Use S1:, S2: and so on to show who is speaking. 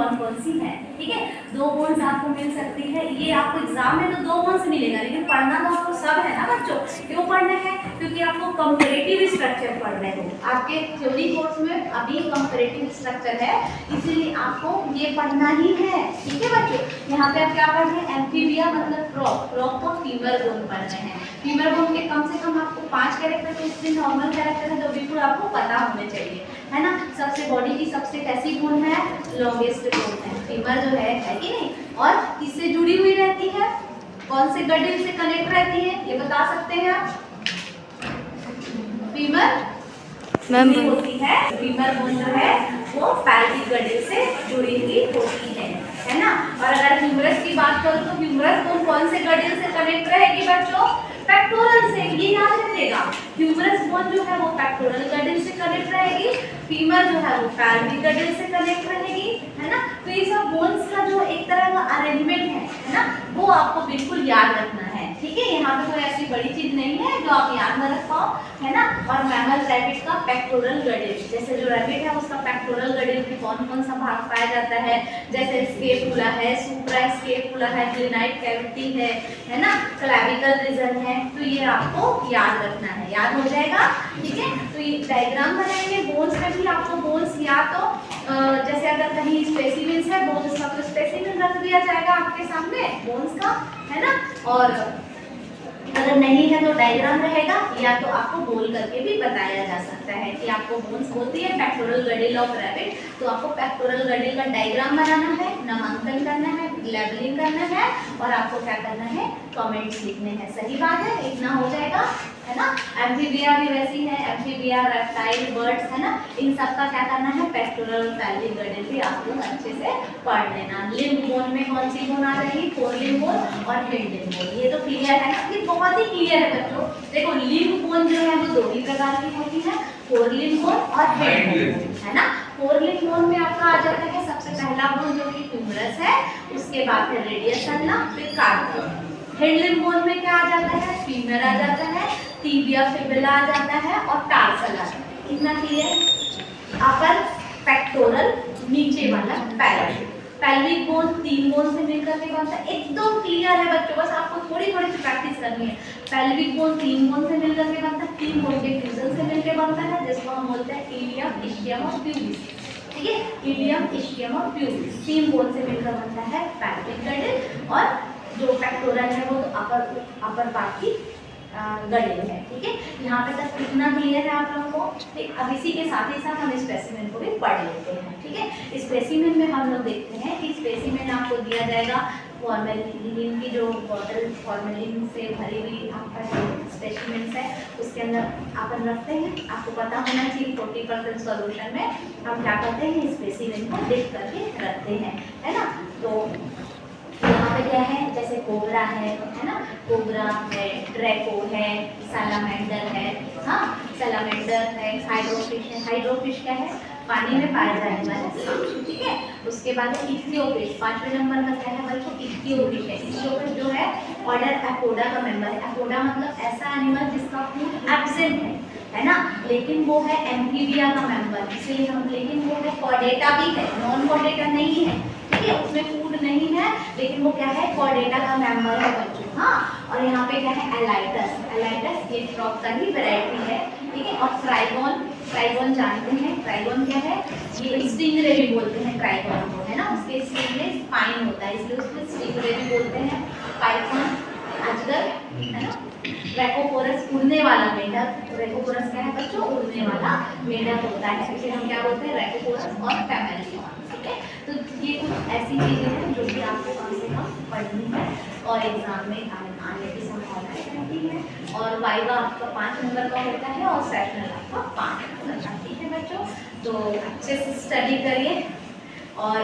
S1: कौन कौन सी है। ठीक है, 2 बोन्स आपको मिल सकती है। ये आपको एग्जाम में तो 2 बोन्स मिलेगा, लेकिन पढ़ना तो आपको सब है ना बच्चों। क्यों पढ़ना है? क्योंकि आपको कंपैरेटिव स्ट्रक्चर पढ़ रहे हो। आपके थ्योरी कोर्स में अभी कंपैरेटिव स्ट्रक्चर है, इसीलिए आपको ये पढ़ना ही है। ठीक है बच्चों, यहाँ पे आप क्या पढ़ रहे हैं? एम्फीबिया मतलब फ्रॉग। फ्रॉग को फीमर बोन पढ़ रहे हैं। फीमर बोन के कम से कम आपको 5 कैरेक्टर, तो इसमें नॉर्मल कैरेक्टर है जो बिल्कुल आपको पता होने चाहिए, है ना। सबसे बॉडी की सबसे कैसी बोन है? लॉन्गेस्ट बोन है फीमर जो है कि नहीं। और किससे जुड़ी हुई रहती है? कौन से गडिल से कनेक्ट रहती है, ये बता सकते हैं आप? फीमर होती है, फीमर बोन जो है वो पैल्विक गडिल से जुड़ी हुई होती है ना। और अगर ह्यूमरस की बात करूं तो ह्यूमरस बोन कौन से गडिल से कनेक्ट रहेगी बच्चों? पेक्टोरल से। ये याद रखिएगा, ह्यूमरस बोन जो है वो पेक्टोरल गडिल से कनेक्ट रहेगी, फीमर जो है वो पैल्विक गडिल से कनेक्ट रहेगी, है ना। तो ये सब बोन्स का जो एक तरह का अरेंजमेंट है ना, वो आपको बिल्कुल याद रखना है। ठीक है, यहाँ पे कोई ऐसी बड़ी चीज नहीं है जो आप याद न रख पाओ, है ना। और मैमल रैबिट का पेक्टोरल गडिल, जैसे जो रैबिट है उसका पेक्टोरल गडिल में कौन कौन सा भाग पाया जाता है? जैसे स्केपुला है, सुप्रा स्केपुला है, ग्लिनाइड कैविटी है ना, क्लैविकल रीजन है। तो ये आपको याद रखना है, याद हो जाएगा। ठीक है, तो ये डायग्राम बनाएंगे बोन्स में भी। आपको बोन्स या तो जैसे अगर कहीं स्पेसिमेंस है बोन्स का, तो स्पेसिमेन रख दिया जाएगा आपके सामने बोन्स का, है ना। और अगर नहीं है तो डायग्राम रहेगा, या तो आपको बोल करके भी बताया जा सकता है कि आपको बोन्स बोलती है पेक्टोरल गडिल ऑफ रैबिट, तो आपको पेक्टोरल गडिल का डायग्राम बनाना है, नामांकन करना है, लेबलिंग करना है, और आपको क्या करना है? कमेंट्स लिखने हैं। सही बात है, इतना हो जाएगा, है ना। एम्फीबिया भी वैसी है, एम्फीबिया, रेप्टाइल, बर्ड्स, है ना। इन सब का क्या करना है? पेक्टोरल पैल्विक गडिल भी आप लोग अच्छे से पढ़ लेना। लिम्ब बोन में कौन सी बोन आ जाएगी? फोरलिम्ब बोन और हेड लिम्ब बोन। ये तो क्लियर है ना, ये बहुत ही क्लियर है बच्चों। देखो लिम्ब बोन जो है वो 2 ही प्रकार की होती है, फोरलिम्ब बोन और हेड बोन, है ना। फोरलिम्ब बोन में आपका आ जाता है सबसे पहला बोन जो कि ह्यूमरस है, उसके बाद फिर रेडियस अल्ना, फिर कार्पस। हेड लिम्ब बोन में क्या आ जाता है? फीमर आ जाता है, टिबिया फिबुला आ जाता है, और टार्सल आ जाता है। इतना क्लियर। अपर पेक्टोरल, नीचे वाला पैल्विक। पैल्विक बोन 3 बोन से मिलकर के बनता है। एकदम क्लियर है बच्चों, बस आपको थोड़ी थोड़ी सी प्रैक्टिस करनी है। पैल्विक बोन 3 बोन से मिलकर के बनता है, 3 बोन के फ्यूजन से मिलकर बनता है, जिसको हम बोलते हैं इलियम, इस्कियम और प्यूबिस। ठीक है, इलियम, इस्कियम और प्यूबिस 3 बोन से मिलकर बनता है पैल्विक गडिल। और जो पेक्टोरल है वो तो अपर पार्ट की गडिल है। ठीक है, यहाँ पे तक कितना क्लियर है आप लोगों को? ठीक, अब इसी के साथ ही साथ हम स्पेसिमेन को भी पढ़ लेते हैं। ठीक है, स्पेसिमेन में हम लोग देखते हैं कि स्पेसिमेन आपको दिया जाएगा फॉर्मेलिन की जो बॉटल फॉर्मेलिन से भरी हुई आपका स्पेसिमेंस है, उसके अंदर अपन रखते हैं। आपको पता होना चाहिए 40% सॉल्यूशन में हम क्या करते हैं? स्पेसिमेन को देख करके रखते हैं, है ना। तो यहाँ पे क्या है? जैसे कोबरा है ना, कोबरा है, ड्रैको है, सैलामेंडर है, हाँ सैलामेंडर है, हाइड्रोफिश है। हाइड्रोफिश क्या है? पानी में पाया जाने वाला सांप। ठीक है, उसके बाद इक्थियोफिश, 5वें नंबर का क्या है बच्चों? इक्थियोफिश है। इक्थियोफिश जो है ऑर्डर एपोडा का मेंबर है। एपोडा मतलब ऐसा एनिमल जिसका फूड एब्सेंट है ना, लेकिन वो है एम्फीबिया का मेंबर, इसलिए हम, लेकिन वो है कॉर्डेटा भी है, नॉन कॉर्डेटा नहीं है। ठीक है, उसमें फूड नहीं है, लेकिन वो क्या है? कॉर्डेटा का मेंबर है बच्चों। हाँ, और यहाँ पे क्या है? एलाइटस। एलाइटस ये फ्रॉग का ही वैरायटी है। ठीक है, और ट्राइगोन, ट्राइगोन जानते हैं? ट्राइगोन क्या है? ये स्टिंगरे भी बोलते हैं ट्राइगोन को, है ना। उसके स्टिंग में स्पाइन होता है, इसलिए उसको स्टिंगरे भी बोलते हैं। पाइथन, अजगर, है ना। रेकोपोरस उड़ने वाला मेंढक। रेकोपोरस क्या है बच्चों? उड़ने वाला मेंढक होता है, इसे हम क्या बोलते हैं? रेकोपोरस और कैमेलियन। ठीक है, तो ये कुछ ऐसी चीजें हैं जो कि आपको कम से कम पढ़नी है और एग्जाम में आने की संभावना रहती है। और वाइवा आपका 5 नंबर का होता है और सेशनल आपका 5 नंबर का। ठीक है बच्चों, तो अच्छे से स्टडी करिए और